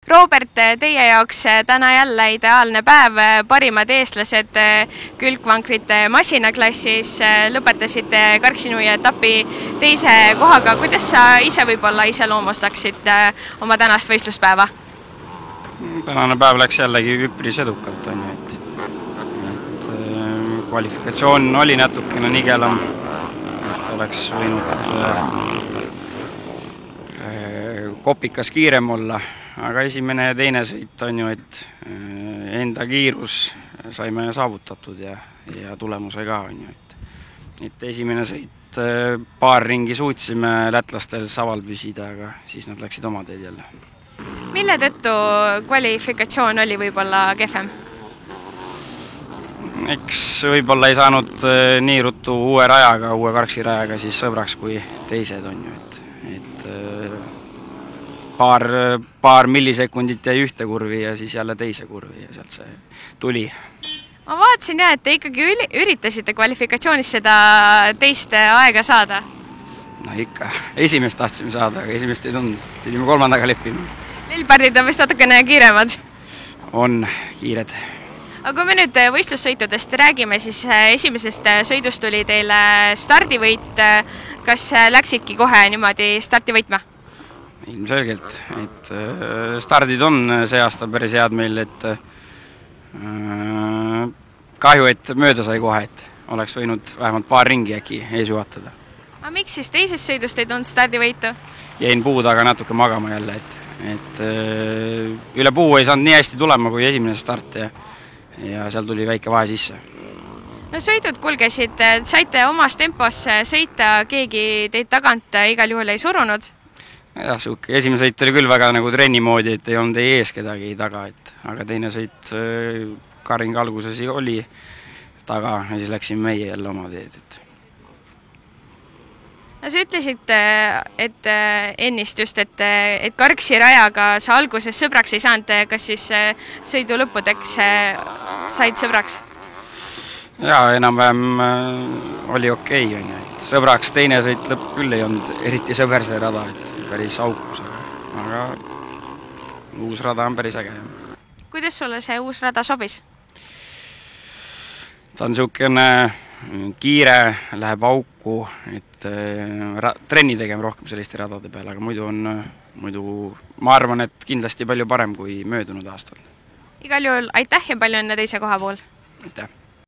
Robert, teie jaoks täna jälle ideaalne päev, parimad eestlased külgvankrite masinaklassis lõpetasid Karksi-Nuia etapi teise kohaga. Kuidas sa ise võib-olla iseloomustaksid oma tänast võistluspäeva? Tänane päev läks jällegi üpris edukalt, et kvalifikatsioon oli natukene nigelam, et oleks võinud kopikas kiirem olla, aga esimene ja teine sõit et enda kiirus saime saavutatud ja tulemuse ka et esimene sõit paar ringi suutsime lätlastel saval püsida, aga siis nad läksid oma teed jälle. Mille tõttu kvalifikatsioon oli võib-olla kehvem? Eks võib-olla ei saanud nii ruttu uue rajaga, uue Karksi rajaga siis sõbraks kui teised et paar millisekundit jäi ühte kurvi ja siis jälle teise kurvi ja sealt see tuli. Ma vaatasin et te ikkagi üritasite kvalifikatsioonis seda teist aega saada. No ikka, esimest tahtsime saada, aga esimest ei tulnud, pidime kolmandaga leppima. Lillpardid on vist natukene kiiremad? On kiired. Aga kui me nüüd võistlussõitudest räägime, siis esimesest sõidust tuli teile stardivõit. Kas läksidki kohe niimoodi starti võitma? Ilmselgelt, et stardid on see aasta päris head meil, et kahju, et mööda sai kohe, et oleks võinud vähemalt paar ringi äkki ees juhatada. Aga miks siis teisest sõidust ei tulnud stardivõitu? Jäin puu taga natuke magama jälle, et üle puu ei saanud nii hästi tulema kui esimene start ja seal tuli väike vahe sisse. No sõidud kulgesid, saite omas tempos sõita, keegi teid tagant igal juhul ei surunud? Jah, esimene sõit oli küll väga nagu trenni moodi, et ei olnud ees kedagi taga, aga teine sõit Karing alguses oli taga ja siis läksime meie jälle oma teed. No sa ütlesid, et ennist just, et Karksi rajaga sa alguses sõbraks ei saanud, kas siis sõidu lõppudeks said sõbraks? Jaa, enam-vähem oli okei, et sõbraks teine sõit lõpp küll ei olnud eriti sõber see rada, et päris aukus, aga uus rada on päris äge. Kuidas sulle see uus rada sobis? Ta on niisugune kiire, läheb auku, et trenni tegema rohkem selliste radade peale, aga muidu ma arvan, et kindlasti palju parem kui möödunud aastal. Igal juhul aitäh ja palju enne teise koha pool! Aitäh!